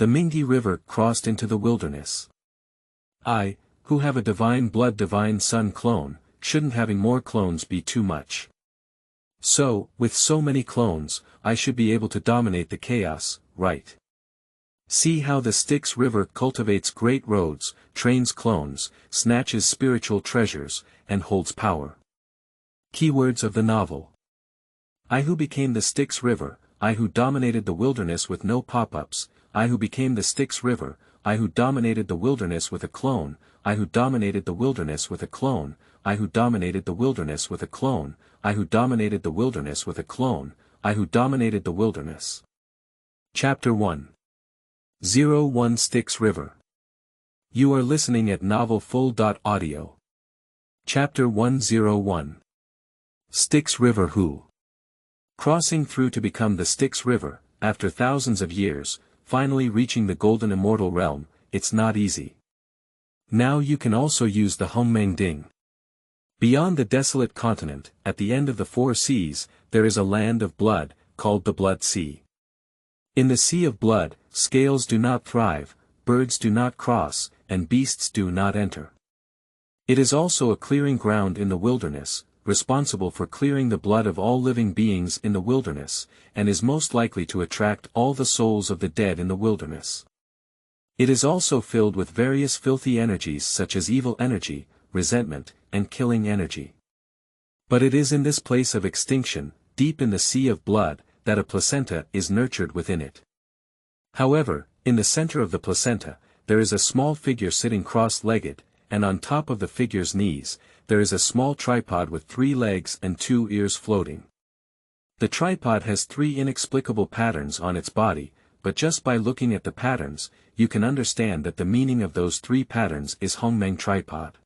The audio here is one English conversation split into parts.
The Minghe River crossed into the wilderness. I, who have a divine blood divine son clone, shouldn't having more clones be too much. So, with so many clones, I should be able to dominate the chaos, right? See how the Styx River cultivates great roads, trains clones, snatches spiritual treasures, and holds power. Keywords of the novel. I who became the Styx River, I who dominated the wilderness with no pop-ups, I who became the Styx River, I who dominated the wilderness with a clone, I who dominated the wilderness with a clone, I who dominated the wilderness with a clone, I who dominated the wilderness with a clone, I who dominated the wilderness. Chapter 1. 01 Styx River. You are listening at novelfull.audio. Chapter 101. Styx River Who? Crossing through to become the Styx River, after thousands of years, finally reaching the golden immortal realm, it's not easy. Now you can also use the Hongmeng Ding. Beyond the desolate continent, at the end of the four seas, there is a land of blood, called the Blood Sea. In the Sea of Blood, scales do not thrive, birds do not cross, and beasts do not enter. It is also a clearing ground in the wilderness, responsible for clearing the blood of all living beings in the wilderness, and is most likely to attract all the souls of the dead in the wilderness. It is also filled with various filthy energies such as evil energy, resentment, and killing energy. But it is in this place of extinction, deep in the Sea of Blood, that a placenta is nurtured within it. However, in the center of the placenta, there is a small figure sitting cross-legged, and on top of the figure's knees, there is a small tripod with 3 legs and 2 ears floating. The tripod has 3 inexplicable patterns on its body, but just by looking at the patterns, you can understand that the meaning of those 3 patterns is Hongmeng tripod.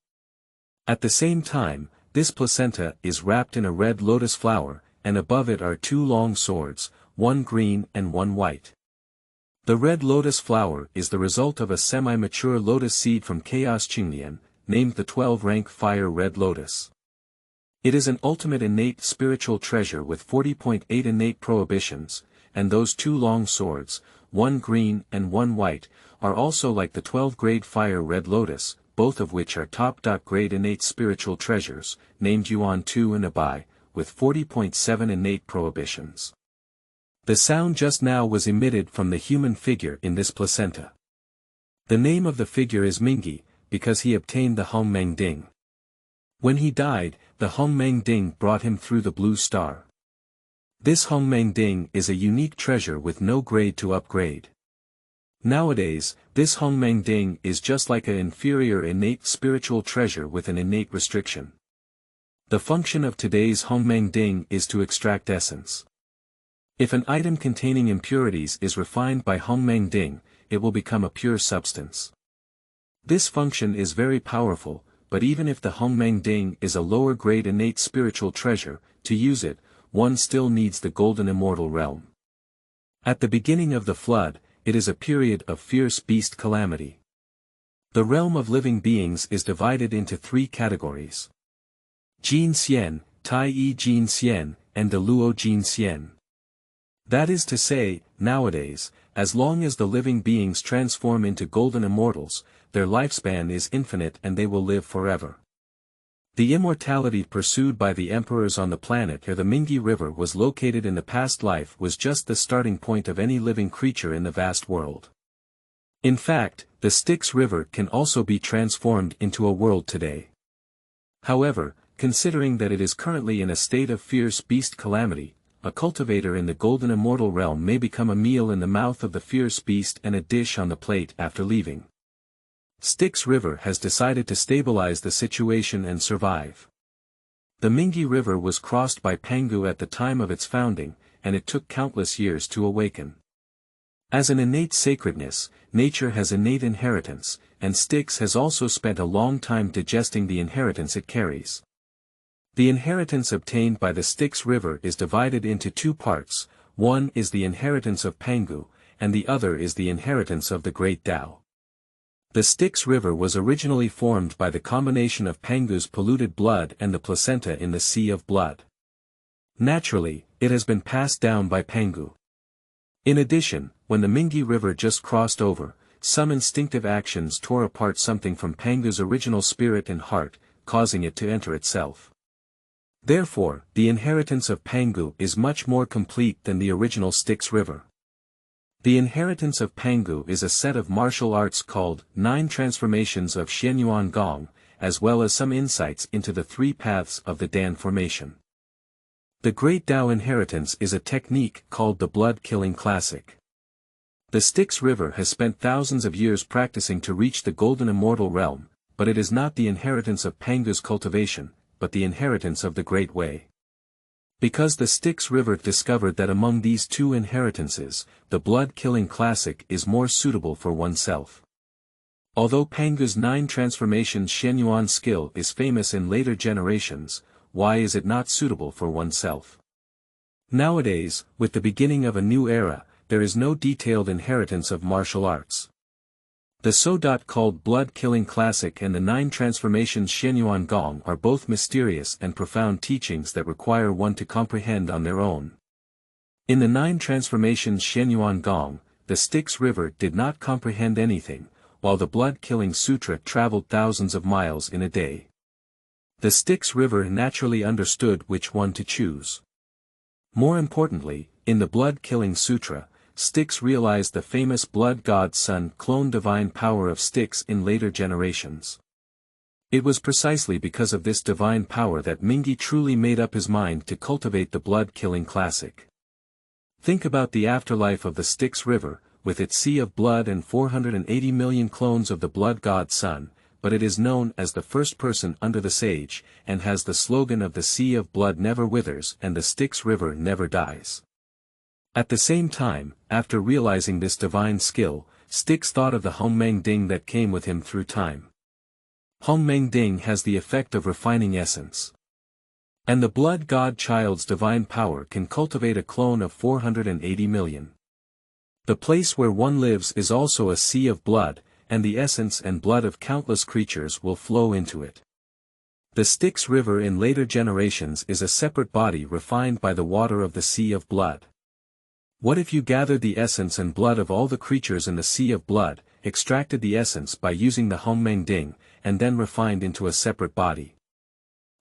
At the same time, this placenta is wrapped in a red lotus flower, and above it are 2 long swords, one green and one white. The red lotus flower is the result of a semi-mature lotus seed from Chaos Qinglian, named the 12-rank fire red lotus. It is an ultimate innate spiritual treasure with 40.8 innate prohibitions, and those 2 long swords, one green and one white, are also like the 12-grade fire red lotus, both of which are top-grade innate spiritual treasures, named Yuan 2 and Abai, with 40.7 innate prohibitions. The sound just now was emitted from the human figure in this placenta. The name of the figure is Minghe, because he obtained the Hongmeng Ding. When he died, the Hongmeng Ding brought him through the blue star. This Hongmeng Ding is a unique treasure with no grade to upgrade. Nowadays, this Hongmeng Ding is just like an inferior innate spiritual treasure with an innate restriction. The function of today's Hongmeng Ding is to extract essence. If an item containing impurities is refined by Hongmeng Ding, it will become a pure substance. This function is very powerful, but even if the Hongmeng Ding is a lower grade innate spiritual treasure, to use it, one still needs the golden immortal realm. At the beginning of the flood, it is a period of fierce beast calamity. The realm of living beings is divided into 3 categories. Jin Xian, Tai Yi Jin Xian, and De Luo Jin Xian. That is to say, nowadays, as long as the living beings transform into golden immortals, their lifespan is infinite and they will live forever. The immortality pursued by the emperors on the planet where the Minghe River was located in the past life was just the starting point of any living creature in the vast world. In fact, the Styx River can also be transformed into a world today. However, considering that it is currently in a state of fierce beast calamity, a cultivator in the golden immortal realm may become a meal in the mouth of the fierce beast and a dish on the plate after leaving. Styx River has decided to stabilize the situation and survive. The Minghe River was crossed by Pangu at the time of its founding, and it took countless years to awaken. As an innate sacredness, nature has innate inheritance, and Styx has also spent a long time digesting the inheritance it carries. The inheritance obtained by the Styx River is divided into 2 parts, one is the inheritance of Pangu, and the other is the inheritance of the Great Tao. The Styx River was originally formed by the combination of Pangu's polluted blood and the placenta in the Sea of Blood. Naturally, it has been passed down by Pangu. In addition, when the Minghe River just crossed over, some instinctive actions tore apart something from Pangu's original spirit and heart, causing it to enter itself. Therefore, the inheritance of Pangu is much more complete than the original Styx River. The inheritance of Pangu is a set of martial arts called 9 Transformations of Xianyuan Gong, as well as some insights into the 3 paths of the Dan formation. The Great Tao inheritance is a technique called the blood-killing classic. The Styx River has spent thousands of years practicing to reach the golden immortal realm, but it is not the inheritance of Pangu's cultivation, but the inheritance of the Great Way. Because the Styx River discovered that among these 2 inheritances, the blood-killing classic is more suitable for oneself. Although Pangu's 9 transformations Xianyuan skill is famous in later generations, why is it not suitable for oneself? Nowadays, with the beginning of a new era, there is no detailed inheritance of martial arts. The so-called blood-killing classic and the 9 transformations Xianyuan Gong are both mysterious and profound teachings that require one to comprehend on their own. In the 9 transformations Xianyuan Gong, the Styx River did not comprehend anything, while the blood-killing sutra traveled thousands of miles in a day. The Styx River naturally understood which one to choose. More importantly, in the blood-killing sutra, Styx realized the famous blood god son clone divine power of Styx in later generations. It was precisely because of this divine power that Minghe truly made up his mind to cultivate the blood-killing classic. Think about the afterlife of the Styx River, with its sea of blood and 480 million clones of the blood god son, but it is known as the first person under the sage, and has the slogan of the sea of blood never withers and the Styx River never dies. At the same time, after realizing this divine skill, Styx thought of the Hongmeng Ding that came with him through time. Hongmeng Ding has the effect of refining essence. And the blood god child's divine power can cultivate a clone of 480 million. The place where one lives is also a sea of blood, and the essence and blood of countless creatures will flow into it. The Styx River in later generations is a separate body refined by the water of the sea of blood. What if you gathered the essence and blood of all the creatures in the sea of blood, extracted the essence by using the Hongmeng Ding, and then refined into a separate body?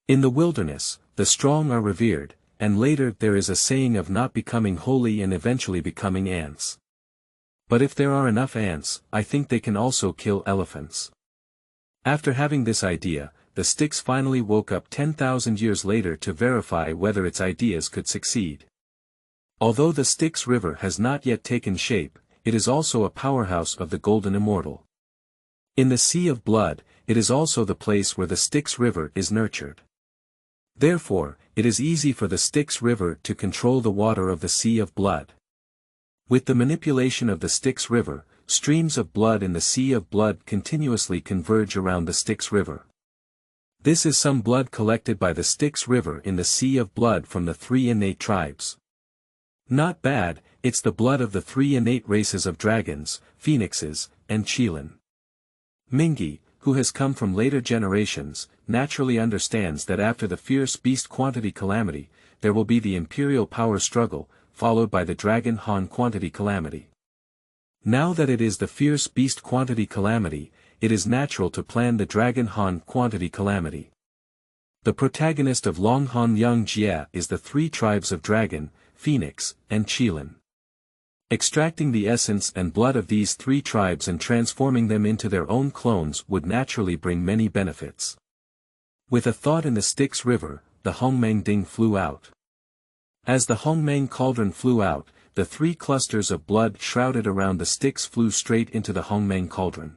In the wilderness, the strong are revered, and later there is a saying of not becoming holy and eventually becoming ants. But if there are enough ants, I think they can also kill elephants. After having this idea, the Styx finally woke up 10,000 years later to verify whether its ideas could succeed. Although the Styx River has not yet taken shape, it is also a powerhouse of the golden immortal. In the sea of blood, it is also the place where the Styx River is nurtured. Therefore, it is easy for the Styx River to control the water of the sea of blood. With the manipulation of the Styx River, streams of blood in the sea of blood continuously converge around the Styx River. This is some blood collected by the Styx River in the sea of blood from the 3 innate tribes. Not bad, it's the blood of the 3 innate races of dragons, phoenixes, and qilin. Minghe, who has come from later generations, naturally understands that after the fierce beast quantity calamity, there will be the imperial power struggle, followed by the dragon Han quantity calamity. Now that it is the fierce beast quantity calamity, it is natural to plan the dragon Han quantity calamity. The protagonist of Long Han Yang Jia is the 3 tribes of dragon, phoenix, and qilin. Extracting the essence and blood of these 3 tribes and transforming them into their own clones would naturally bring many benefits. With a thought in the Styx River, the Hongmeng Ding flew out. As the Hongmeng cauldron flew out, the 3 clusters of blood shrouded around the Styx flew straight into the Hongmeng cauldron.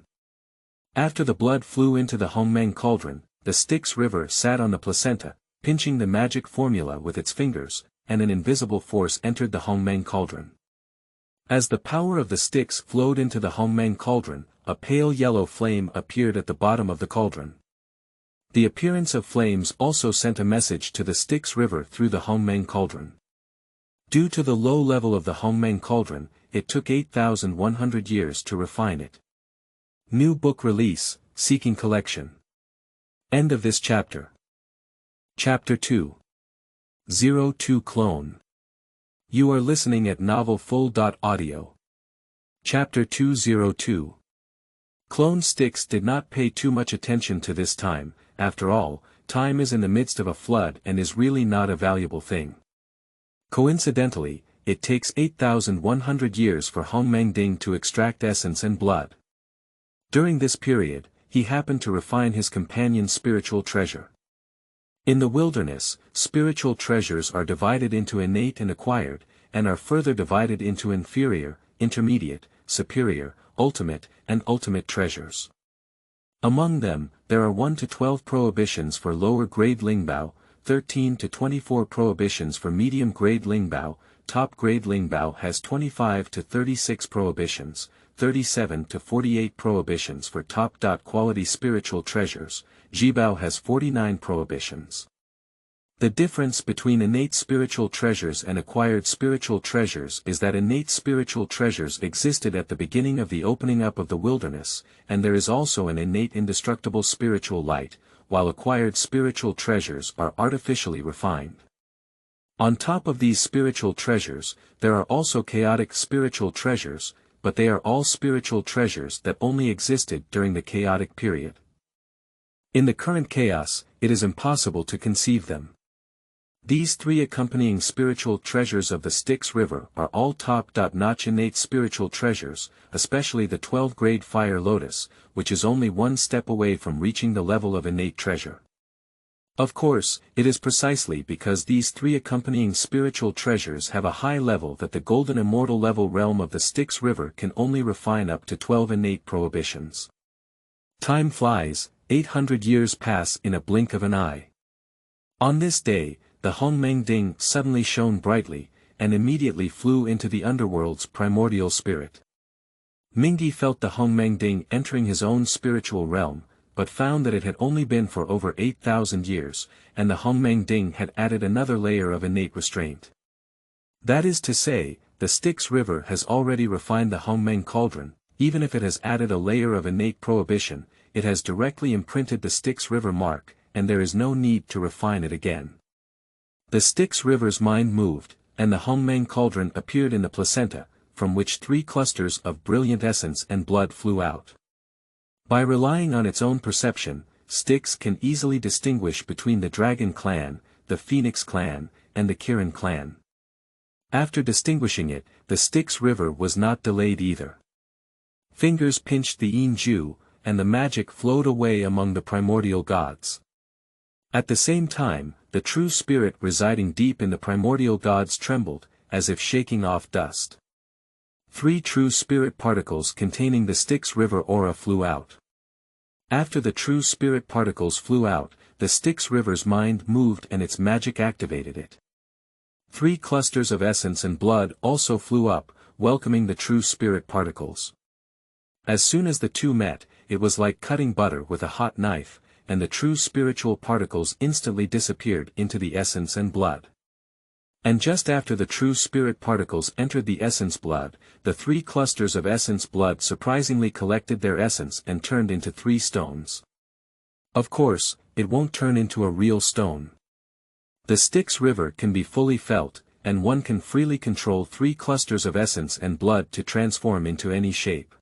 After the blood flew into the Hongmeng cauldron, the Styx River sat on the placenta, pinching the magic formula with its fingers, and an invisible force entered the Hongmeng cauldron. As the power of the Styx flowed into the Hongmeng cauldron, a pale yellow flame appeared at the bottom of the cauldron. The appearance of flames also sent a message to the Styx River through the Hongmeng cauldron. Due to the low level of the Hongmeng cauldron, it took 8,100 years to refine it. New book release, Seeking Collection. End of this chapter. Chapter 2. 02 Clone. You are listening at novelfull.audio. Chapter 202. Clone Styx did not pay too much attention to this time. After all, time is in the midst of a flood and is really not a valuable thing. Coincidentally, it takes 8,100 years for Hongmeng to extract essence and blood. During this period, he happened to refine his companion's spiritual treasure. In the wilderness, spiritual treasures are divided into innate and acquired, and are further divided into inferior, intermediate, superior, ultimate, and ultimate treasures. Among them, there are 1 to 12 prohibitions for lower-grade Lingbao, 13 to 24 prohibitions for medium-grade Lingbao, top-grade Lingbao has 25 to 36 prohibitions, 37 to 48 prohibitions for top-quality spiritual treasures, Jibao has 49 prohibitions. The difference between innate spiritual treasures and acquired spiritual treasures is that innate spiritual treasures existed at the beginning of the opening up of the wilderness, and there is also an innate indestructible spiritual light, while acquired spiritual treasures are artificially refined. On top of these spiritual treasures, there are also chaotic spiritual treasures, but they are all spiritual treasures that only existed during the chaotic period. In the current chaos, it is impossible to conceive them. These three accompanying spiritual treasures of the Styx River are all top-notch innate spiritual treasures, especially the 12-grade Fire Lotus, which is only one step away from reaching the level of innate treasure. Of course, it is precisely because these three accompanying spiritual treasures have a high level that the golden immortal level realm of the Styx River can only refine up to 12 innate prohibitions. Time flies, 800 years pass in a blink of an eye. On this day, the Hongmeng suddenly shone brightly, and immediately flew into the underworld's primordial spirit. Minghe felt the Hongmeng entering his own spiritual realm, but found that it had only been for over 8,000 years, and the Hongmeng had added another layer of innate restraint. That is to say, the Styx River has already refined the Hongmeng cauldron. Even if it has added a layer of innate prohibition, it has directly imprinted the Styx River mark, and there is no need to refine it again. The Styx River's mind moved, and the Hongmeng cauldron appeared in the placenta, from which 3 clusters of brilliant essence and blood flew out. By relying on its own perception, Styx can easily distinguish between the Dragon clan, the Phoenix clan, and the Kirin clan. After distinguishing it, the Styx River was not delayed either. Fingers pinched the Yin-ju, and the magic flowed away among the primordial gods. At the same time, the true spirit residing deep in the primordial gods trembled, as if shaking off dust. 3 true spirit particles containing the Styx River aura flew out. After the true spirit particles flew out, the Styx River's mind moved and its magic activated it. 3 clusters of essence and blood also flew up, welcoming the true spirit particles. As soon as the two met, it was like cutting butter with a hot knife, and the true spiritual particles instantly disappeared into the essence and blood. And just after the true spirit particles entered the essence blood, the 3 clusters of essence blood surprisingly collected their essence and turned into 3 stones. Of course, it won't turn into a real stone. The Styx River can be fully felt, and one can freely control 3 clusters of essence and blood to transform into any shape.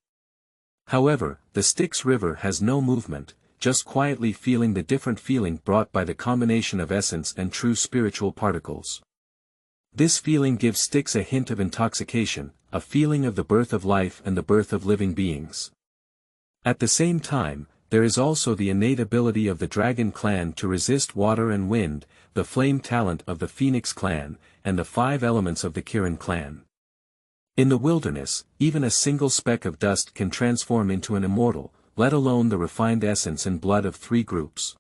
However, the Styx River has no movement, just quietly feeling the different feeling brought by the combination of essence and true spiritual particles. This feeling gives Styx a hint of intoxication, a feeling of the birth of life and the birth of living beings. At the same time, there is also the innate ability of the Dragon clan to resist water and wind, the flame talent of the Phoenix clan, and the 5 elements of the Kirin clan. In the wilderness, even a single speck of dust can transform into an immortal, let alone the refined essence and blood of 3 groups.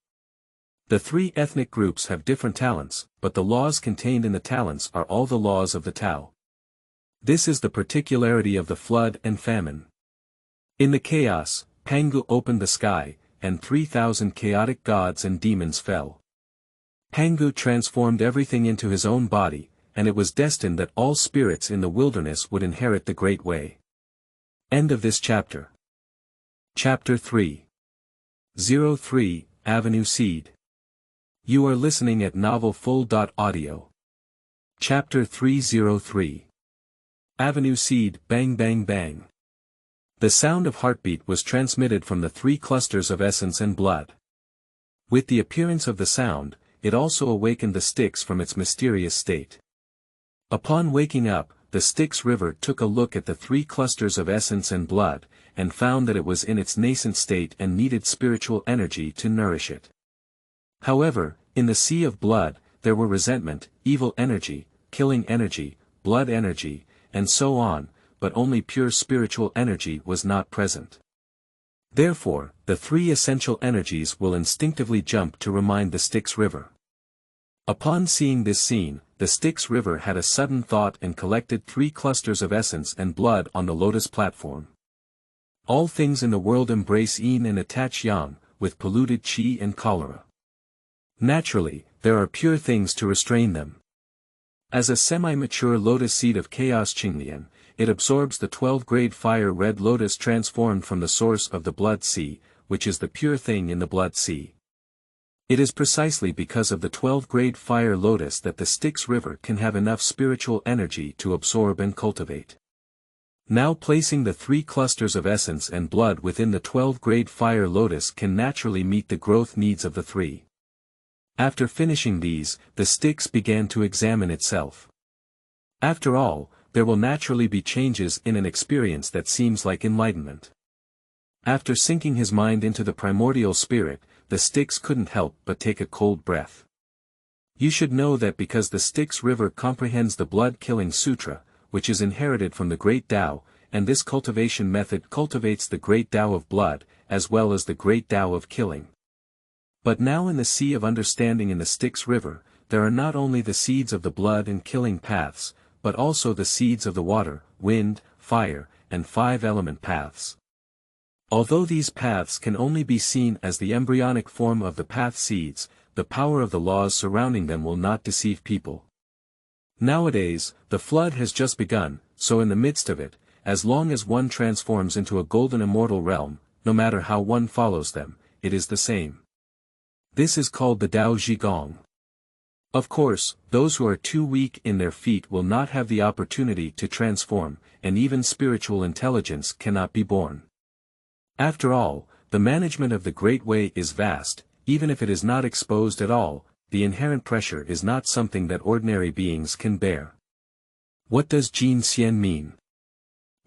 The 3 ethnic groups have different talents, but the laws contained in the talents are all the laws of the Tao. This is the particularity of the flood and famine. In the chaos, Pangu opened the sky, and 3,000 chaotic gods and demons fell. Pangu transformed everything into his own body, and it was destined that all spirits in the wilderness would inherit the Great Way. End of this chapter. Chapter 3. 03, Avenue Seed. You are listening at novelfull.audio. Chapter 303. Avenue Seed, Bang Bang Bang. The sound of heartbeat was transmitted from the 3 clusters of essence and blood. With the appearance of the sound, it also awakened the Styx from its mysterious state. Upon waking up, the Styx River took a look at the 3 clusters of essence and blood, and found that it was in its nascent state and needed spiritual energy to nourish it. However, in the sea of blood, there were resentment, evil energy, killing energy, blood energy, and so on, but only pure spiritual energy was not present. Therefore, the 3 essential energies will instinctively jump to remind the Styx River. Upon seeing this scene, the Styx River had a sudden thought and collected 3 clusters of essence and blood on the lotus platform. All things in the world embrace yin and attach yang, with polluted qi and cholera. Naturally, there are pure things to restrain them. As a semi-mature lotus seed of chaos Qinglian, it absorbs the 12-grade fire red lotus transformed from the source of the blood sea, which is the pure thing in the blood sea. It is precisely because of the 12-grade fire lotus that the Styx River can have enough spiritual energy to absorb and cultivate. Now placing the 3 clusters of essence and blood within the 12-grade fire lotus can naturally meet the growth needs of the 3. After finishing these, the Styx began to examine itself. After all, there will naturally be changes in an experience that seems like enlightenment. After sinking his mind into the primordial spirit, the Styx couldn't help but take a cold breath. You should know that because the Styx River comprehends the blood-killing sutra, which is inherited from the Great Tao, and this cultivation method cultivates the Great Tao of blood, as well as the Great Tao of killing. But now in the sea of understanding in the Styx River, there are not only the seeds of the blood and killing paths, but also the seeds of the water, wind, fire, and 5-element paths. Although these paths can only be seen as the embryonic form of the path seeds, the power of the laws surrounding them will not deceive people. Nowadays, the flood has just begun, so in the midst of it, as long as one transforms into a golden immortal realm, no matter how one follows them, it is the same. This is called the Dao Zhigong. Of course, those who are too weak in their feet will not have the opportunity to transform, and even spiritual intelligence cannot be born. After all, the management of the Great Way is vast, even if it is not exposed at all, the inherent pressure is not something that ordinary beings can bear. What does Jin Xian mean?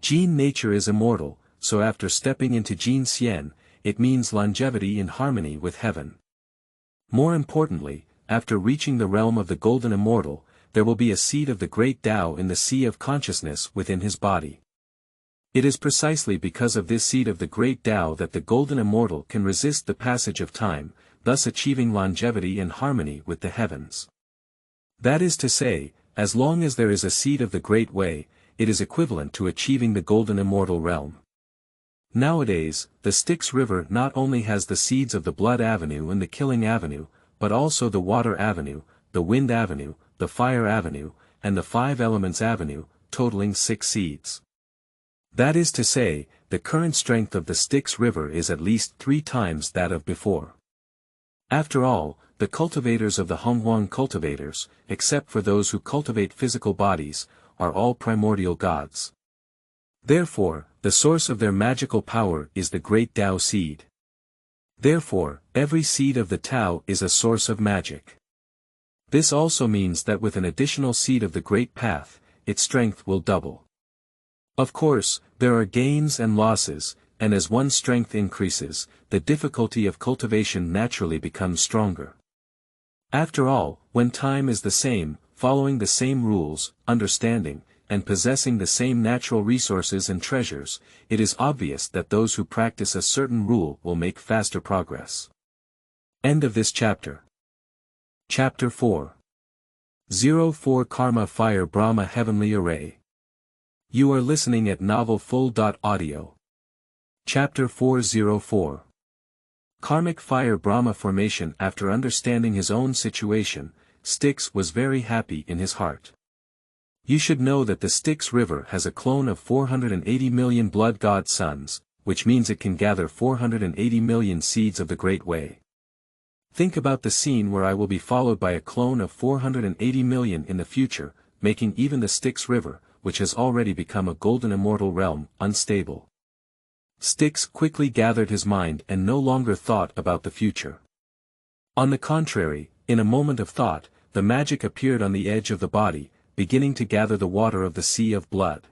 Jin nature is immortal, so after stepping into Jin Xian, it means longevity in harmony with heaven. More importantly, after reaching the realm of the golden immortal, there will be a seed of the great Tao in the sea of consciousness within his body. It is precisely because of this seed of the great Tao that the golden immortal can resist the passage of time, thus achieving longevity and harmony with the heavens. That is to say, as long as there is a seed of the Great Way, it is equivalent to achieving the golden immortal realm. Nowadays, the Styx River not only has the seeds of the blood avenue and the killing avenue, but also the water avenue, the wind avenue, the fire avenue, and the 5 elements avenue, totaling 6 seeds. That is to say, the current strength of the Styx River is at least 3 times that of before. After all, the cultivators of the Hongmeng cultivators, except for those who cultivate physical bodies, are all primordial gods. Therefore, the source of their magical power is the great Tao seed. Therefore, every seed of the Tao is a source of magic. This also means that with an additional seed of the Great Path, its strength will double. Of course, there are gains and losses, and as one's strength increases, the difficulty of cultivation naturally becomes stronger. After all, when time is the same, following the same rules, understanding, and possessing the same natural resources and treasures, it is obvious that those who practice a certain rule will make faster progress. End of this chapter. Chapter 4. 04 Karma Fire Brahma Heavenly Array. You are listening at novelfull.audio. Chapter 404. Karmic Fire Brahma Formation. After understanding his own situation, Styx was very happy in his heart. You should know that the Styx River has a clone of 480 million blood god sons, which means it can gather 480 million seeds of the Great Way. Think about the scene where I will be followed by a clone of 480 million in the future, making even the Styx River, which has already become a golden immortal realm, unstable. Styx quickly gathered his mind and no longer thought about the future. On the contrary, in a moment of thought, the magic appeared on the edge of the body, beginning to gather the water of the sea of blood.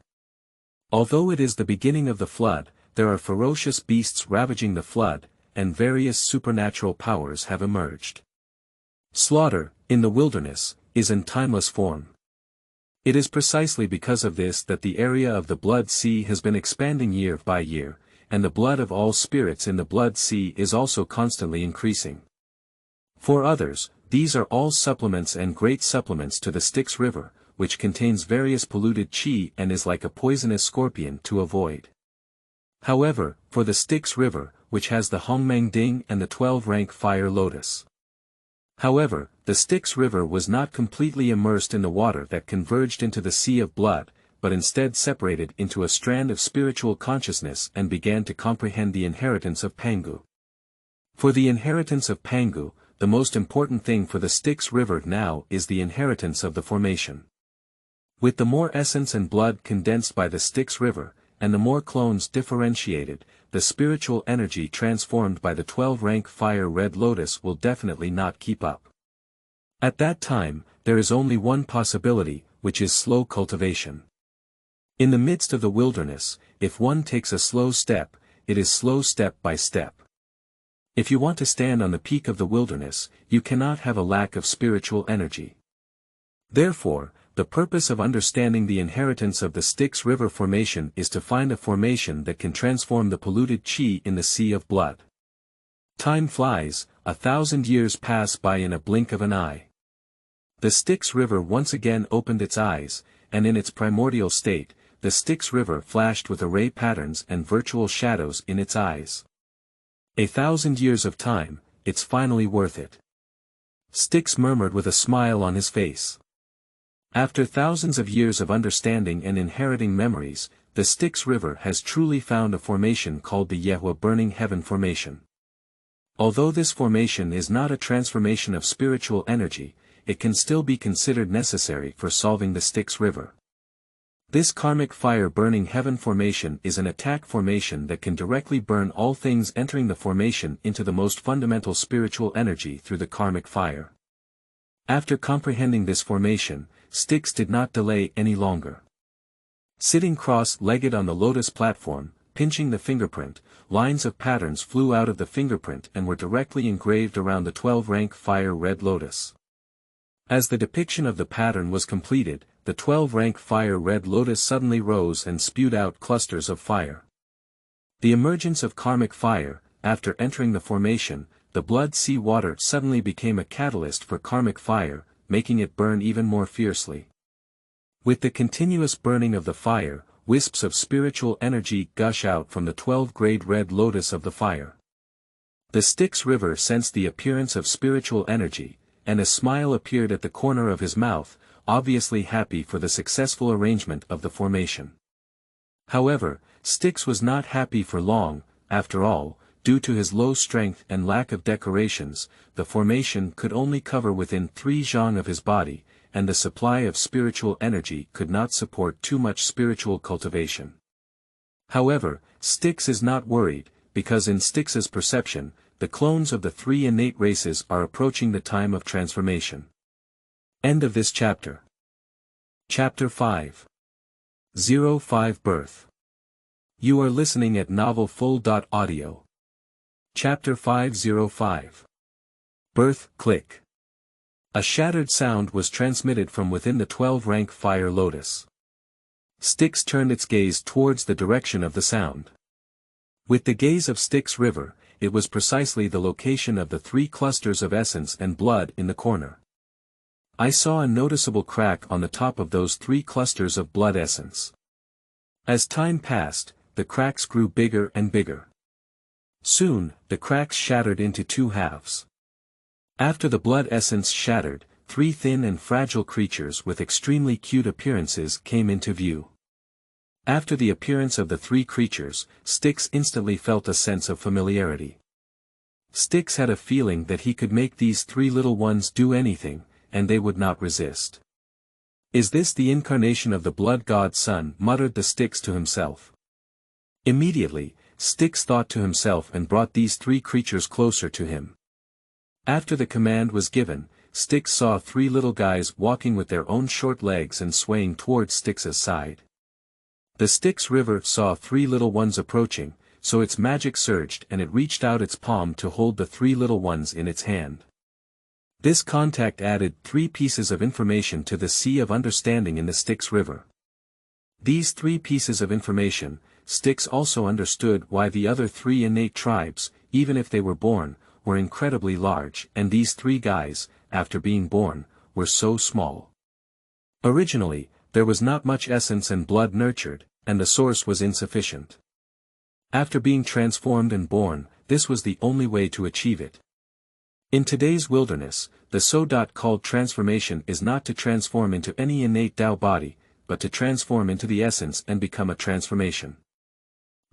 Although it is the beginning of the flood, there are ferocious beasts ravaging the flood, and various supernatural powers have emerged. Slaughter, in the wilderness, is in timeless form. It is precisely because of this that the area of the blood sea has been expanding year by year, and the blood of all spirits in the blood sea is also constantly increasing. For others, these are all supplements and great supplements to the Styx River, which contains various polluted chi and is like a poisonous scorpion to avoid. However, for the Styx River, which has the Hongmeng Ding and the 12-rank fire lotus. However, the Styx River was not completely immersed in the water that converged into the sea of blood, but instead separated into a strand of spiritual consciousness and began to comprehend the inheritance of Pangu. For the inheritance of Pangu, the most important thing for the Styx River now is the inheritance of the formation. With the more essence and blood condensed by the Styx River, and the more clones differentiated, the spiritual energy transformed by the 12-rank fire red lotus will definitely not keep up. At that time, there is only one possibility, which is slow cultivation. In the midst of the wilderness, if one takes a slow step, it is slow step by step. If you want to stand on the peak of the wilderness, you cannot have a lack of spiritual energy. Therefore, the purpose of understanding the inheritance of the Styx River formation is to find a formation that can transform the polluted chi in the sea of blood. Time flies, 1,000 years pass by in a blink of an eye. The Styx River once again opened its eyes, and in its primordial state, the Styx River flashed with array patterns and virtual shadows in its eyes. 1,000 years of time, it's finally worth it. Styx murmured with a smile on his face. After thousands of years of understanding and inheriting memories, the Styx River has truly found a formation called the Yehua Burning Heaven Formation. Although this formation is not a transformation of spiritual energy, it can still be considered necessary for solving the Styx River. This karmic fire burning heaven formation is an attack formation that can directly burn all things entering the formation into the most fundamental spiritual energy through the karmic fire. After comprehending this formation, Styx did not delay any longer. Sitting cross-legged on the lotus platform, pinching the fingerprint, lines of patterns flew out of the fingerprint and were directly engraved around the 12-rank fire red lotus. As the depiction of the pattern was completed, the 12-rank fire red lotus suddenly rose and spewed out clusters of fire. The emergence of karmic fire, after entering the formation, the blood sea water suddenly became a catalyst for karmic fire, making it burn even more fiercely. With the continuous burning of the fire, wisps of spiritual energy gush out from the 12-grade red lotus of the fire. The Styx River sensed the appearance of spiritual energy, and a smile appeared at the corner of his mouth, obviously happy for the successful arrangement of the formation. However, Styx was not happy for long. After all, due to his low strength and lack of decorations, the formation could only cover within 3 zhang of his body, and the supply of spiritual energy could not support too much spiritual cultivation. However, Styx is not worried, because in Styx's perception, the clones of the 3 innate races are approaching the time of transformation. End of this chapter. Chapter 5. 05 Birth. You are listening at novelfull.audio. Chapter 505. Birth. Click. A shattered sound was transmitted from within the 12-rank fire lotus. Styx turned its gaze towards the direction of the sound. With the gaze of Styx River, it was precisely the location of the 3 clusters of essence and blood in the corner. I saw a noticeable crack on the top of those 3 clusters of blood essence. As time passed, the cracks grew bigger and bigger. Soon, the cracks shattered into 2 halves. After the blood essence shattered, 3 thin and fragile creatures with extremely cute appearances came into view. After the appearance of the 3 creatures, Styx instantly felt a sense of familiarity. Styx had a feeling that he could make these 3 little ones do anything, and they would not resist. Is this the incarnation of the blood god son? Muttered the Styx to himself. Immediately, Styx thought to himself and brought these three creatures closer to him. After the command was given, Styx saw three little guys walking with their own short legs and swaying towards Styx's side. The Styx River saw three little ones approaching, so its magic surged and it reached out its palm to hold the three little ones in its hand. This contact added 3 pieces of information to the sea of understanding in the Styx River. These 3 pieces of information, Styx also understood why the other 3 innate tribes, even if they were born, were incredibly large, and these 3 guys, after being born, were so small. Originally, there was not much essence and blood nurtured, and the source was insufficient. After being transformed and born, this was the only way to achieve it. In today's wilderness, the so-called transformation is not to transform into any innate Tao body, but to transform into the essence and become a transformation.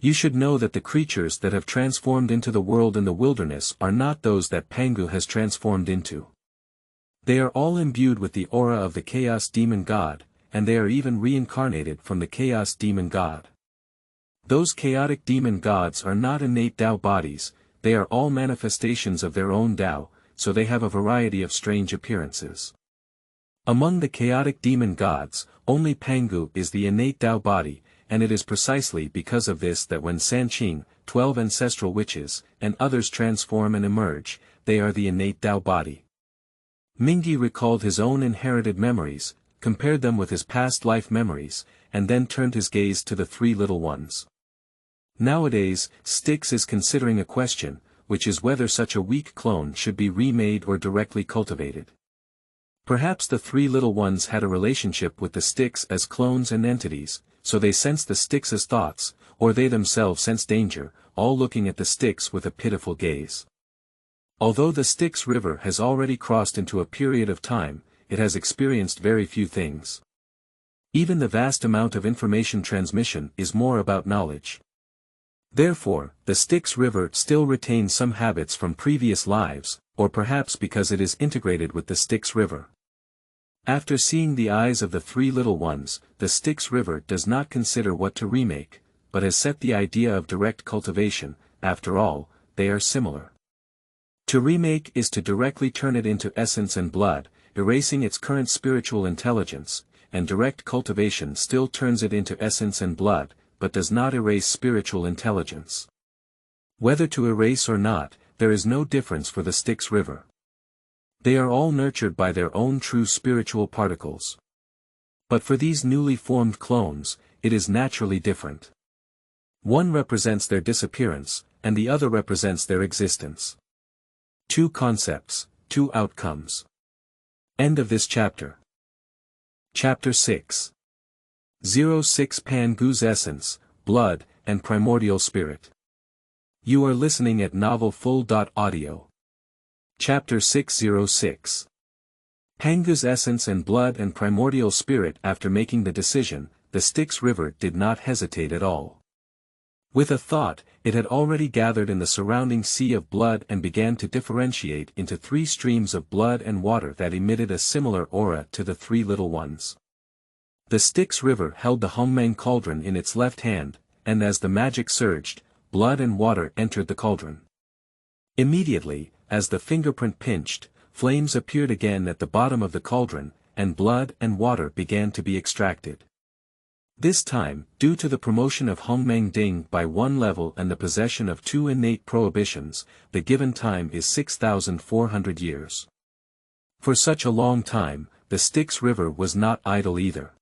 You should know that the creatures that have transformed into the world in the wilderness are not those that Pangu has transformed into. They are all imbued with the aura of the Chaos Demon God, and they are even reincarnated from the Chaos Demon God. Those chaotic demon gods are not innate Tao bodies, they are all manifestations of their own Tao, so they have a variety of strange appearances. Among the chaotic demon gods, only Pangu is the innate Tao body, and it is precisely because of this that when Sanqing, 12 ancestral witches, and others transform and emerge, they are the innate Tao body. Minghe recalled his own inherited memories, compared them with his past life memories, and then turned his gaze to the 3 little ones. Nowadays, Styx is considering a question, which is whether such a weak clone should be remade or directly cultivated. Perhaps the 3 little ones had a relationship with the Styx as clones and entities, so they sensed the Styx's thoughts, or they themselves sensed danger, all looking at the Styx with a pitiful gaze. Although the Styx River has already crossed into a period of time, it has experienced very few things. Even the vast amount of information transmission is more about knowledge. Therefore, the Styx River still retains some habits from previous lives, or perhaps because it is integrated with the Styx River. After seeing the eyes of the 3 little ones, the Styx River does not consider what to remake, but has set the idea of direct cultivation. After all, they are similar. To remake is to directly turn it into essence and blood, erasing its current spiritual intelligence, and direct cultivation still turns it into essence and blood, but does not erase spiritual intelligence. Whether to erase or not, there is no difference for the Styx River. They are all nurtured by their own true spiritual particles. But for these newly formed clones, it is naturally different. One represents their disappearance, and the other represents their existence. 2 concepts, 2 outcomes. End of this chapter. Chapter 6. 06 Pangu's Essence, Blood, and Primordial Spirit. You are listening at novelfull.audio. Chapter 606. Pangu's Essence and Blood and Primordial Spirit. After making the decision, the Styx River did not hesitate at all. With a thought, it had already gathered in the surrounding sea of blood and began to differentiate into 3 streams of blood and water that emitted a similar aura to the 3 little ones. The Styx River held the Hongmeng cauldron in its left hand, and as the magic surged, blood and water entered the cauldron. Immediately, as the fingerprint pinched, flames appeared again at the bottom of the cauldron, and blood and water began to be extracted. This time, due to the promotion of Hongmeng Ding by 1 level and the possession of 2 innate prohibitions, the given time is 6,400 years. For such a long time, the Styx River was not idle either.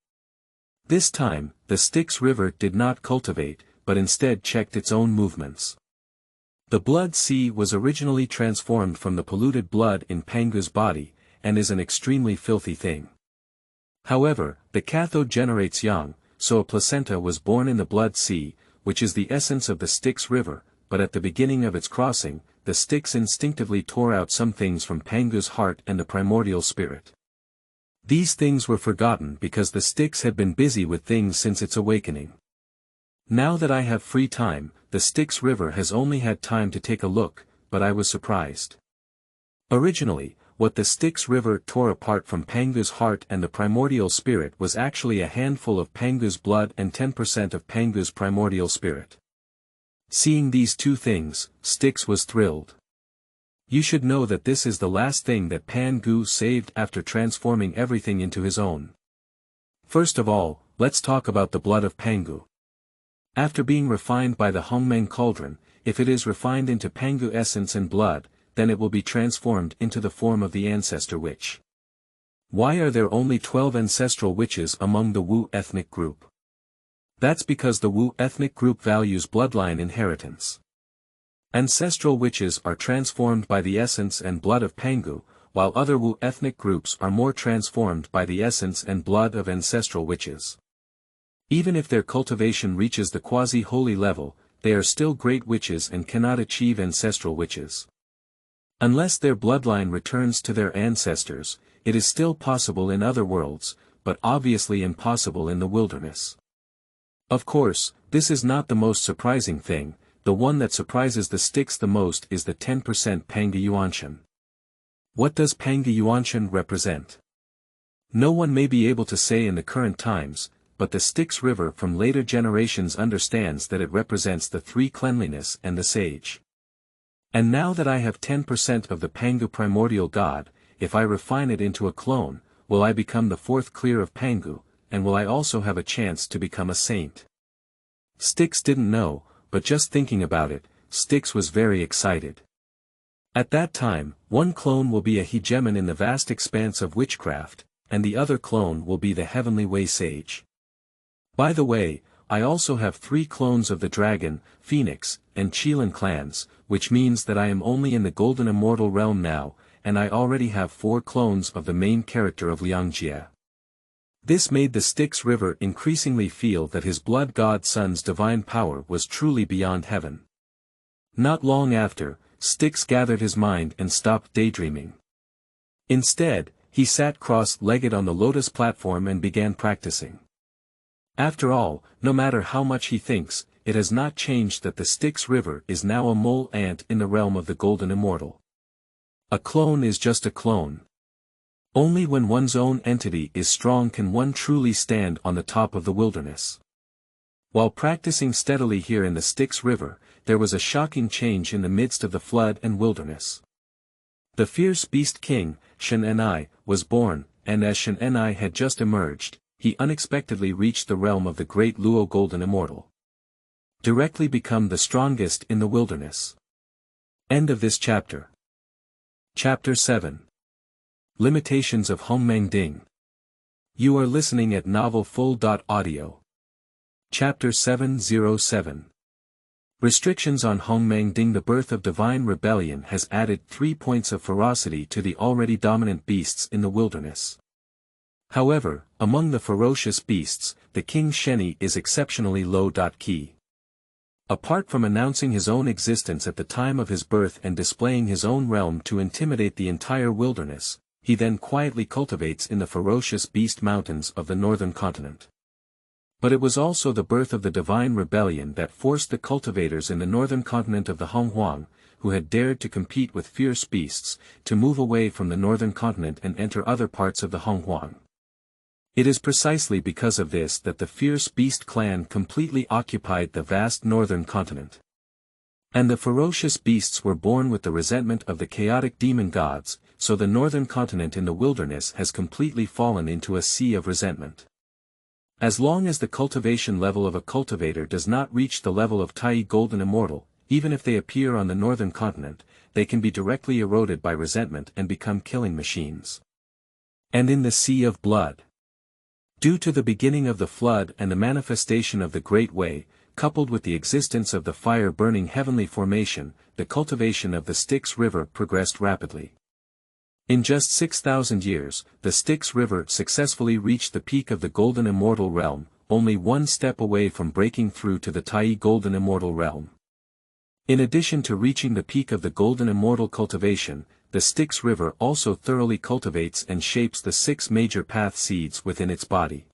This time, the Styx River did not cultivate, but instead checked its own movements. The blood sea was originally transformed from the polluted blood in Pangu's body, and is an extremely filthy thing. However, the cathode generates yang, so a placenta was born in the blood sea, which is the essence of the Styx River, but at the beginning of its crossing, the Styx instinctively tore out some things from Pangu's heart and the primordial spirit. These things were forgotten because the Styx had been busy with things since its awakening. Now that I have free time, the Styx River has only had time to take a look, but I was surprised. Originally, what the Styx River tore apart from Pangu's heart and the primordial spirit was actually a handful of Pangu's blood and 10% of Pangu's primordial spirit. Seeing these two things, Styx was thrilled. You should know that this is the last thing that Pan Gu saved after transforming everything into his own. First of all, let's talk about the blood of Pangu. After being refined by the Hongmeng cauldron, if it is refined into Pangu essence and blood, then it will be transformed into the form of the ancestor witch. Why are there only 12 ancestral witches among the Wu ethnic group? That's because the Wu ethnic group values bloodline inheritance. Ancestral witches are transformed by the essence and blood of Pangu, while other Wu ethnic groups are more transformed by the essence and blood of ancestral witches. Even if their cultivation reaches the quasi-holy level, they are still great witches and cannot achieve ancestral witches. Unless their bloodline returns to their ancestors, it is still possible in other worlds, but obviously impossible in the wilderness. Of course, this is not the most surprising thing. The one that surprises the Styx the most is the 10% Pangu Yuanshan. What does Pangu Yuanshan represent? No one may be able to say in the current times, but the Styx River from later generations understands that it represents the three cleanliness and the sage. And now that I have 10% of the Pangu primordial god, if I refine it into a clone, will I become the fourth clear of Pangu, and will I also have a chance to become a saint? Styx didn't know, but just thinking about it, Styx was very excited. At that time, one clone will be a hegemon in the vast expanse of witchcraft, and the other clone will be the heavenly way sage. By the way, I also have 3 clones of the dragon, phoenix, and Qilin clans, which means that I am only in the golden immortal realm now, and I already have 4 clones of the main character of Liangjie. This made the Styx River increasingly feel that his blood god son's divine power was truly beyond heaven. Not long after, Styx gathered his mind and stopped daydreaming. Instead, he sat cross-legged on the lotus platform and began practicing. After all, no matter how much he thinks, it has not changed that the Styx River is now a mole ant in the realm of the golden immortal. A clone is just a clone. Only when one's own entity is strong can one truly stand on the top of the wilderness. While practicing steadily here in the Styx River, there was a shocking change in the midst of the flood and wilderness. The fierce beast king, Shen-Ni, was born, and as Shen-Ni had just emerged, he unexpectedly reached the realm of the great Luo golden immortal. Directly become the strongest in the wilderness. End of this chapter. Chapter 7. Limitations of Hongmeng Ding. You are listening at novelfull.audio. Chapter 707. Restrictions on Hongmeng Ding. The birth of divine rebellion has added 3 points of ferocity to the already dominant beasts in the wilderness. However, among the ferocious beasts, the king Sheni is exceptionally low-key. Apart from announcing his own existence at the time of his birth and displaying his own realm to intimidate the entire wilderness, he then quietly cultivates in the ferocious beast mountains of the northern continent. But it was also the birth of the divine rebellion that forced the cultivators in the northern continent of the Honghuang, who had dared to compete with fierce beasts, to move away from the northern continent and enter other parts of the Honghuang. It is precisely because of this that the fierce beast clan completely occupied the vast northern continent. And the ferocious beasts were born with the resentment of the chaotic demon gods, so the northern continent in the wilderness has completely fallen into a sea of resentment. As long as the cultivation level of a cultivator does not reach the level of Tai Golden Immortal, even if they appear on the northern continent, they can be directly eroded by resentment and become killing machines. And in the Sea of Blood. Due to the beginning of the flood and the manifestation of the Great Way, coupled with the existence of the fire-burning heavenly formation, the cultivation of the Styx River progressed rapidly. In just 6,000 years, the Styx River successfully reached the peak of the Golden Immortal Realm, only one step away from breaking through to the Tai Golden Immortal Realm. In addition to reaching the peak of the Golden Immortal cultivation, the Styx River also thoroughly cultivates and shapes the 6 major path seeds within its body.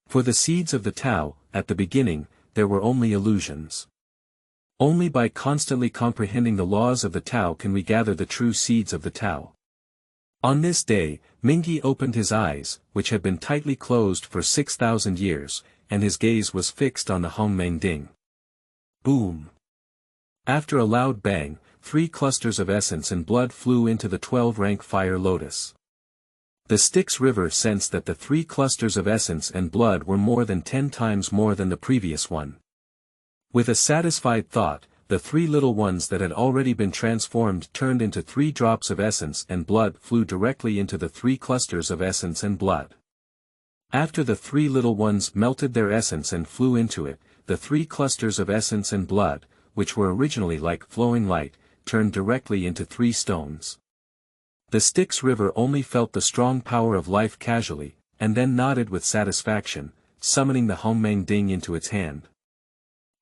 For the seeds of the Tao, at the beginning, there were only illusions. Only by constantly comprehending the laws of the Tao can we gather the true seeds of the Tao. On this day, Minghe opened his eyes, which had been tightly closed for 6,000 years, and his gaze was fixed on the Hongmeng Ding. Boom! After a loud bang, 3 clusters of essence and blood flew into the 12-rank fire lotus. The Styx River sensed that the 3 clusters of essence and blood were more than 10 times more than the previous one. With a satisfied thought, the 3 little ones that had already been transformed turned into 3 drops of essence and blood flew directly into the 3 clusters of essence and blood. After the 3 little ones melted their essence and flew into it, the 3 clusters of essence and blood, which were originally like flowing light, turned directly into 3 stones. The Styx River only felt the strong power of life casually, and then nodded with satisfaction, summoning the Hongmeng Ding into its hand.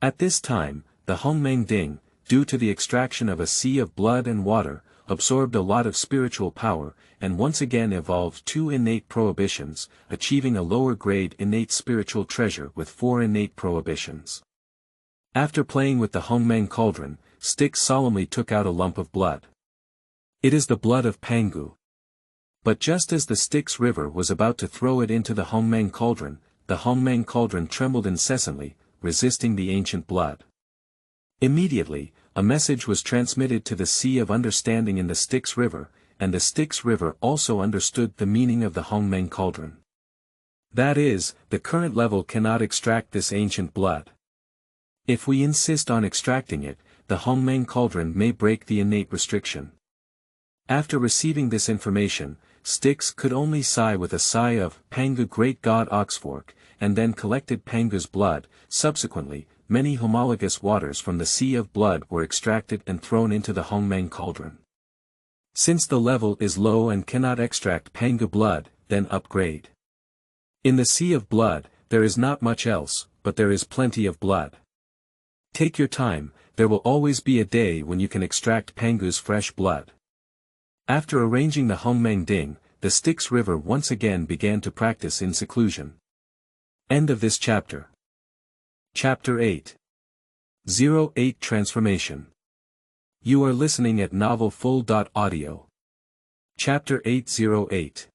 At this time, the Hongmeng Ding, due to the extraction of a sea of blood and water, absorbed a lot of spiritual power, and once again evolved 2 innate prohibitions, achieving a lower grade innate spiritual treasure with 4 innate prohibitions. After playing with the Hongmeng cauldron, Styx solemnly took out a lump of blood. It is the blood of Pangu. But just as the Styx River was about to throw it into the Hongmeng cauldron trembled incessantly, resisting the ancient blood. Immediately, a message was transmitted to the Sea of Understanding in the Styx River, and the Styx River also understood the meaning of the Hongmeng cauldron. That is, the current level cannot extract this ancient blood. If we insist on extracting it, the Hongmeng cauldron may break the innate restriction. After receiving this information, Styx could only sigh with a sigh of Pangu great god Oxfork, and then collected Pangu's blood. Subsequently, many homologous waters from the Sea of Blood were extracted and thrown into the Hongmeng cauldron. Since the level is low and cannot extract Pangu blood, then upgrade. In the Sea of Blood, there is not much else, but there is plenty of blood. Take your time, there will always be a day when you can extract Pangu's fresh blood. After arranging the Hongmeng Ding, the Styx River once again began to practice in seclusion. End of this chapter. Chapter 8. 08 Transformation. You are listening at novelfull.audio. Chapter 808.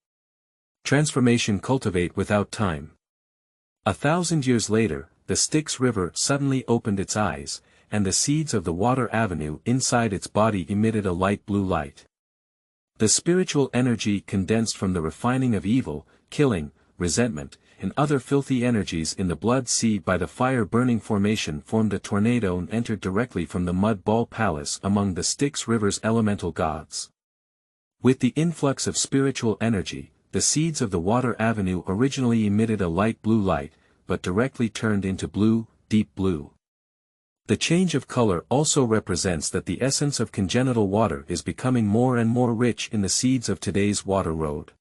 Transformation cultivate without time. 1,000 years later, the Styx River suddenly opened its eyes, and the seeds of the water avenue inside its body emitted a light blue light. The spiritual energy condensed from the refining of evil, killing, resentment, and other filthy energies in the blood sea by the fire-burning formation formed a tornado and entered directly from the mud ball palace among the Styx River's elemental gods. With the influx of spiritual energy, the seeds of the water avenue originally emitted a light blue light, but directly turned into blue, deep blue. The change of color also represents that the essence of congenital water is becoming more and more rich in the seeds of today's water road.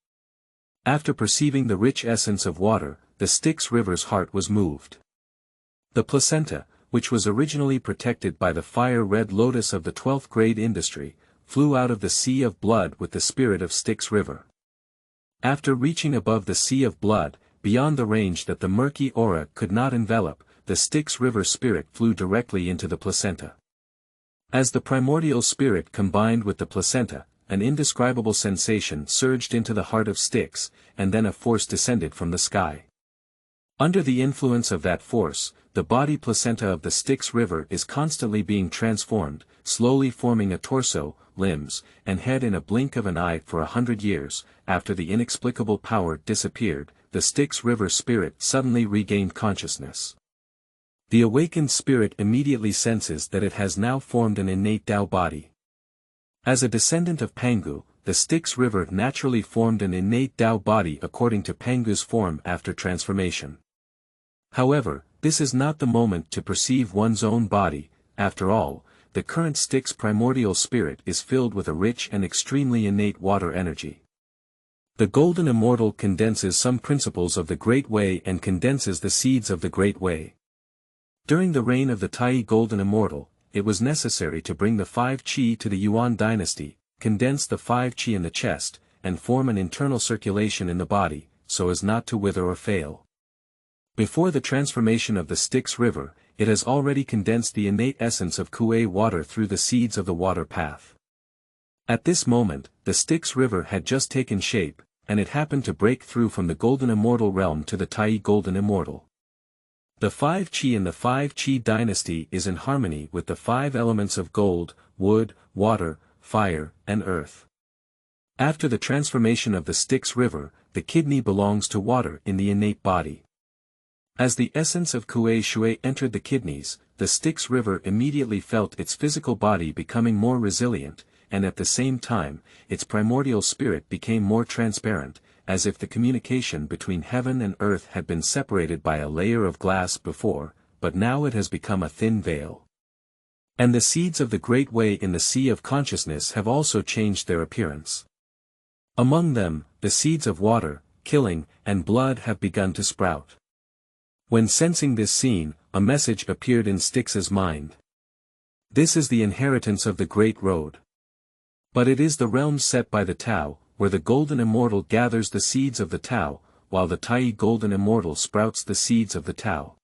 After perceiving the rich essence of water, the Styx River's heart was moved. The placenta, which was originally protected by the fire-red lotus of the 12th grade industry, flew out of the Sea of Blood with the spirit of Styx River. After reaching above the Sea of Blood, beyond the range that the murky aura could not envelop, the Styx River spirit flew directly into the placenta. As the primordial spirit combined with the placenta, an indescribable sensation surged into the heart of Styx, and then a force descended from the sky. Under the influence of that force, the body placenta of the Styx River is constantly being transformed, slowly forming a torso, limbs, and head in a blink of an eye for 100 years. After the inexplicable power disappeared, the Styx River spirit suddenly regained consciousness. The awakened spirit immediately senses that it has now formed an innate Tao body. As a descendant of Pangu, the Styx River naturally formed an innate Tao body according to Pangu's form after transformation. However, this is not the moment to perceive one's own body. After all, the current Styx primordial spirit is filled with a rich and extremely innate water energy. The Golden Immortal condenses some principles of the Great Way and condenses the seeds of the Great Way. During the reign of the Tai Golden Immortal, it was necessary to bring the 5 Qi to the Yuan dynasty, condense the 5 Qi in the chest, and form an internal circulation in the body, so as not to wither or fail. Before the transformation of the Styx River, it has already condensed the innate essence of Kuei water through the seeds of the water path. At this moment, the Styx River had just taken shape, and it happened to break through from the Golden Immortal realm to the Tai Golden Immortal. The 5 Qi in the 5 Qi dynasty is in harmony with the 5 elements of gold, wood, water, fire, and earth. After the transformation of the Styx River, the kidney belongs to water in the innate body. As the essence of Kuei Shui entered the kidneys, the Styx River immediately felt its physical body becoming more resilient, and at the same time, its primordial spirit became more transparent, as if the communication between heaven and earth had been separated by a layer of glass before, but now it has become a thin veil. And the seeds of the Great Way in the Sea of Consciousness have also changed their appearance. Among them, the seeds of water, killing, and blood have begun to sprout. When sensing this scene, a message appeared in Styx's mind. This is the inheritance of the Great Road. But it is the realm set by the Tao, where the Golden Immortal gathers the seeds of the Tao, while the Tai Golden Immortal sprouts the seeds of the Tao.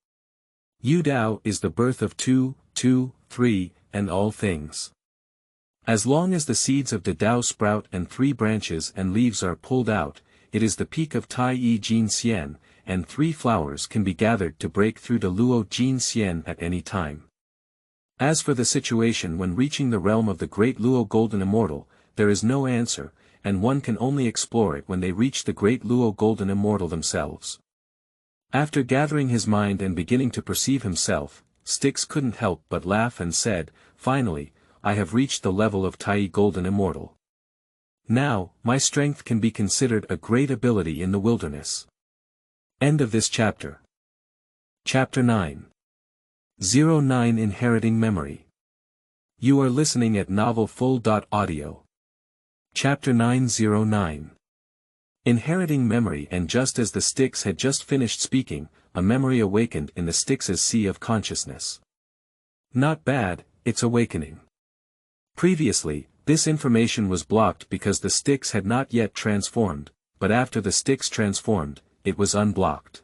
Yu Dao is the birth of 2, 3, and all things. As long as the seeds of the Tao sprout and 3 branches and leaves are pulled out, it is the peak of Tai Jin Xian, and 3 flowers can be gathered to break through the Luo Jin Xian at any time. As for the situation when reaching the realm of the Great Luo Golden Immortal, there is no answer, and one can only explore it when they reach the Great Luo Golden Immortal themselves. After gathering his mind and beginning to perceive himself, Styx couldn't help but laugh and said, "Finally, I have reached the level of Tai Golden Immortal. Now, my strength can be considered a great ability in the wilderness." End of this chapter. Chapter 9. 09 Inheriting Memory. You are listening at novelfull.audio. Chapter 909. Inheriting Memory. And just as the Styx had just finished speaking, a memory awakened in the Styx's sea of consciousness. Not bad, it's awakening. Previously, this information was blocked because the Styx had not yet transformed, but after the Styx transformed, it was unblocked.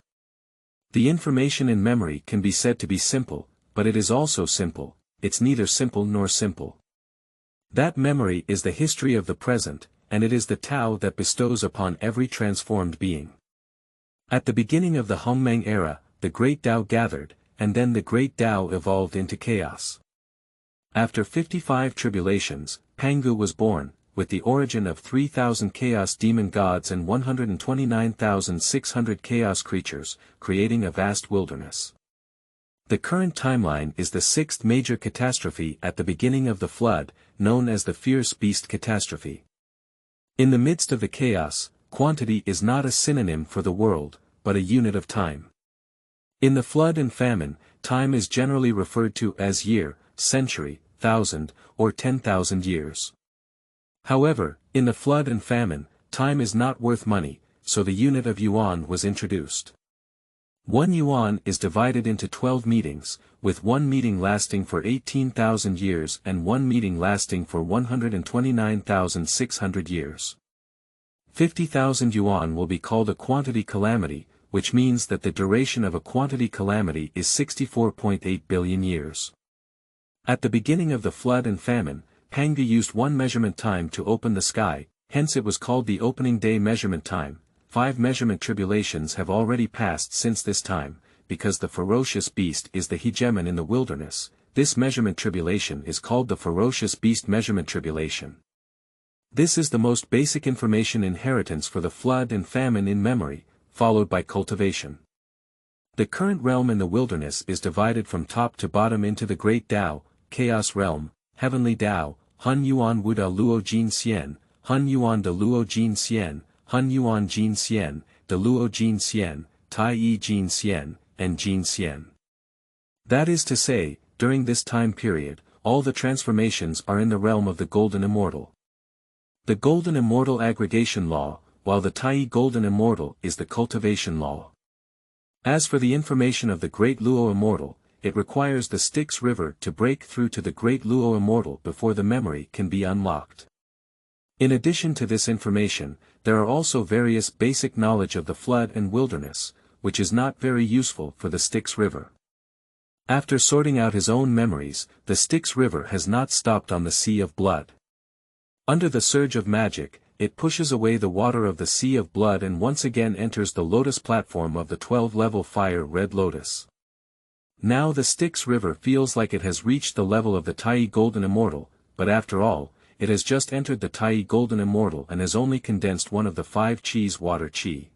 The information in memory can be said to be simple, but it is also simple, it's neither simple nor simple. That memory is the history of the present, and it is the Tao that bestows upon every transformed being. At the beginning of the Hongmeng era, the Great Tao gathered, and then the Great Tao evolved into chaos. After 55 tribulations, Pangu was born, with the origin of 3,000 chaos demon gods and 129,600 chaos creatures, creating a vast wilderness. The current timeline is the 6th major catastrophe at the beginning of the flood, known as the Fierce Beast Catastrophe. In the midst of the chaos, quantity is not a synonym for the world, but a unit of time. In the flood and famine, time is generally referred to as year, century, thousand, or 10,000 years. However, in the flood and famine, time is not worth money, so the unit of yuan was introduced. 1 yuan is divided into 12 meetings, with 1 meeting lasting for 18,000 years and 1 meeting lasting for 129,600 years. 50,000 yuan will be called a quantity calamity, which means that the duration of a quantity calamity is 64.8 billion years. At the beginning of the flood and famine, Pangu used 1 measurement time to open the sky, hence it was called the opening day measurement time. 5 measurement tribulations have already passed since this time, because the ferocious beast is the hegemon in the wilderness. This measurement tribulation is called the ferocious beast measurement tribulation. This is the most basic information inheritance for the flood and famine in memory, followed by cultivation. The current realm in the wilderness is divided from top to bottom into the Great Tao, Chaos Realm, Heavenly Tao, Hun Yuan Wu Da Luo Jin Xian, Hun Yuan Da Luo Jin Xian, Hun Yuan Jin Xian, Da Luo Jin Xian, Tai Yi Jin Xian, and Jin Xian. That is to say, during this time period, all the transformations are in the realm of the Golden Immortal. The Golden Immortal aggregation law, while the Tai Golden Immortal is the cultivation law. As for the information of the Great Luo Immortal, it requires the Styx River to break through to the Great Luo Immortal before the memory can be unlocked. In addition to this information, there are also various basic knowledge of the flood and wilderness, which is not very useful for the Styx River. After sorting out his own memories, the Styx River has not stopped on the Sea of Blood. Under the surge of magic, it pushes away the water of the Sea of Blood and once again enters the lotus platform of the 12-level fire Red Lotus. Now the Styx River feels like it has reached the level of the Tai Golden Immortal, but after all, it has just entered the Tai Golden Immortal and has only condensed one of the 5 Chi's water Chi.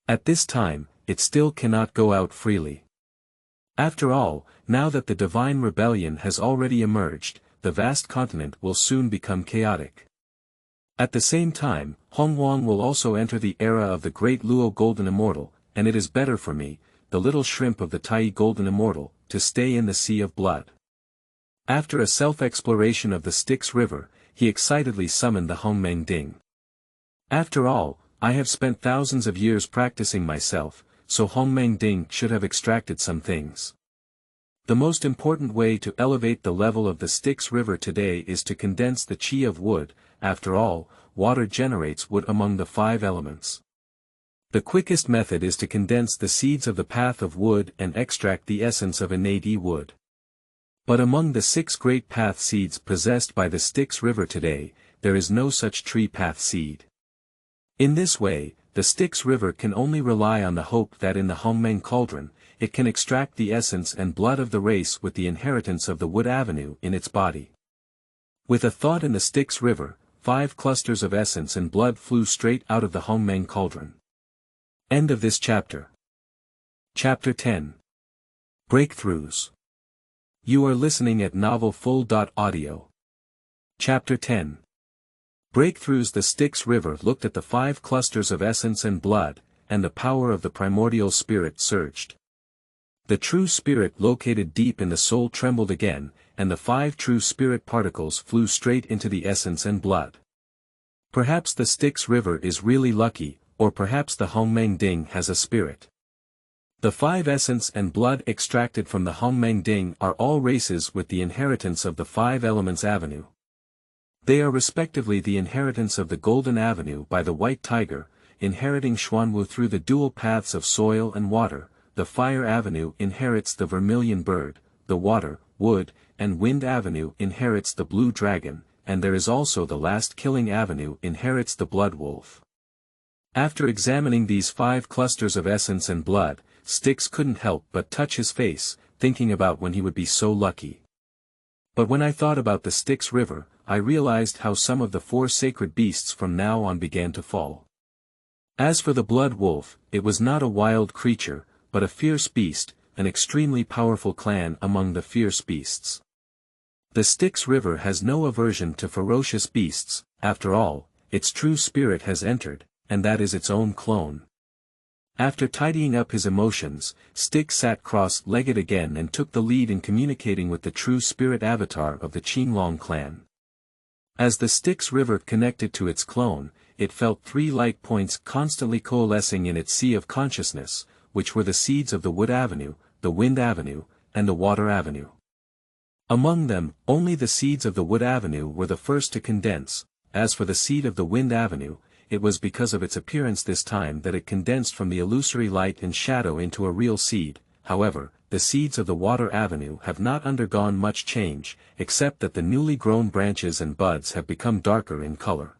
At this time, it still cannot go out freely. After all, now that the divine rebellion has already emerged, the vast continent will soon become chaotic. At the same time, Hongmeng will also enter the era of the great Luo Golden Immortal, and it is better for me, the little shrimp of the Tai Golden Immortal, to stay in the Sea of Blood. After a self-exploration of the Styx River, he excitedly summoned the Hongmeng Ding. After all, I have spent thousands of years practicing myself, so Hongmeng Ding should have extracted some things. The most important way to elevate the level of the Styx River today is to condense the Chi of wood. After all, water generates wood among the 5 elements. The quickest method is to condense the seeds of the path of wood and extract the essence of innate wood. But among the 6 great path seeds possessed by the Styx River today, there is no such tree path seed. In this way, the Styx River can only rely on the hope that in the Hongmeng cauldron, it can extract the essence and blood of the race with the inheritance of the wood avenue in its body. With a thought in the Styx River, 5 clusters of essence and blood flew straight out of the Hongmeng cauldron. End of this chapter. Chapter 10. Breakthroughs. You are listening at novelfull.audio. Chapter 10. Breakthroughs. The Styx River looked at the 5 clusters of essence and blood, and the power of the primordial spirit surged. The true spirit located deep in the soul trembled again, and the 5 true spirit particles flew straight into the essence and blood. Perhaps the Styx River is really lucky, or perhaps the Hongmeng Ding has a spirit. The 5 essence and blood extracted from the Hongmeng Ding are all races with the inheritance of the 5 elements avenue. They are respectively the inheritance of the Golden Avenue by the White Tiger, inheriting Xuanwu through the dual paths of soil and water. The Fire Avenue inherits the Vermilion Bird, the Water, Wood, and Wind Avenue inherits the Blue Dragon, and there is also the Last Killing Avenue inherits the Blood Wolf. After examining these 5 clusters of essence and blood, Styx couldn't help but touch his face, thinking about when he would be so lucky. But when I thought about the Styx River, I realized how some of the 4 sacred beasts from now on began to fall. As for the Blood Wolf, it was not a wild creature, but a fierce beast, an extremely powerful clan among the fierce beasts. The Styx River has no aversion to ferocious beasts. After all, its true spirit has entered, and that is its own clone. After tidying up his emotions, Styx sat cross-legged again and took the lead in communicating with the true spirit avatar of the Qinglong clan. As the Styx River connected to its clone, it felt 3 light points constantly coalescing in its sea of consciousness, which were the seeds of the Wood Avenue, the Wind Avenue, and the Water Avenue. Among them, only the seeds of the Wood Avenue were the first to condense. As for the seed of the Wind Avenue, it was because of its appearance this time that it condensed from the illusory light and shadow into a real seed. However, the seeds of the Water Avenue have not undergone much change, except that the newly grown branches and buds have become darker in color.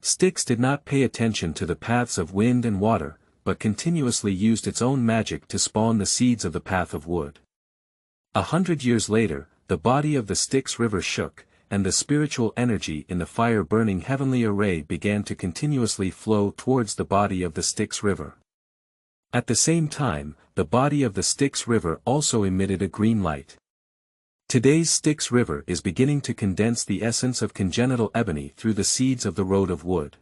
Styx did not pay attention to the paths of wind and water, but continuously used its own magic to spawn the seeds of the path of wood. 100 years later, the body of the Styx River shook, and the spiritual energy in the fire-burning heavenly array began to continuously flow towards the body of the Styx River. At the same time, the body of the Styx River also emitted a green light. Today's Styx River is beginning to condense the essence of congenital ebony through the seeds of the road of wood.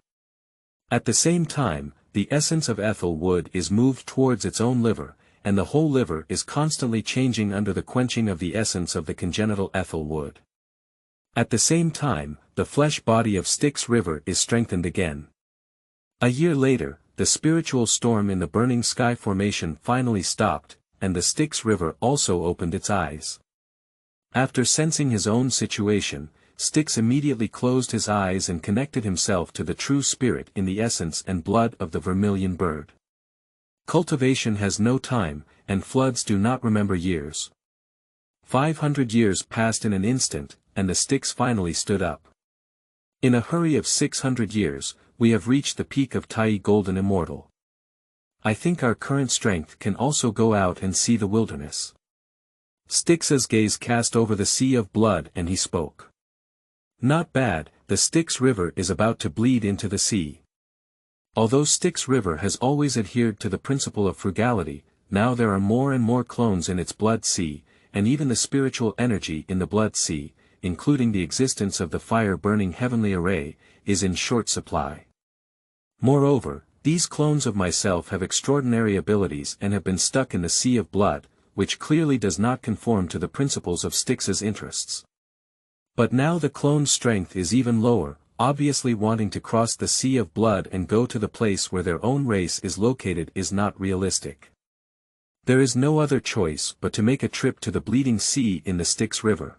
At the same time, the essence of ethyl wood is moved towards its own liver, and the whole liver is constantly changing under the quenching of the essence of the congenital ethyl wood. At the same time, the flesh body of Styx River is strengthened again. A year later, the spiritual storm in the burning sky formation finally stopped, and the Styx River also opened its eyes. After sensing his own situation, Styx immediately closed his eyes and connected himself to the true spirit in the essence and blood of the Vermilion Bird. Cultivation has no time, and floods do not remember years. 500 years passed in an instant, and the Styx finally stood up. In a hurry of 600 years, we have reached the peak of Tai Golden Immortal. I think our current strength can also go out and see the wilderness. Styx's gaze cast over the sea of blood and he spoke. Not bad, the Styx River is about to bleed into the sea. Although Styx River has always adhered to the principle of frugality, now there are more and more clones in its blood sea, and even the spiritual energy in the blood sea, including the existence of the fire-burning heavenly array, is in short supply. Moreover, these clones of myself have extraordinary abilities and have been stuck in the sea of blood, which clearly does not conform to the principles of Styx's interests. But now the clone's strength is even lower, obviously wanting to cross the sea of blood and go to the place where their own race is located is not realistic. There is no other choice but to make a trip to the bleeding sea in the Styx River.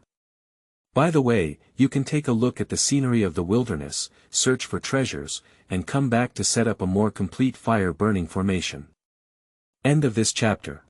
By the way, you can take a look at the scenery of the wilderness, search for treasures, and come back to set up a more complete fire-burning formation. End of this chapter.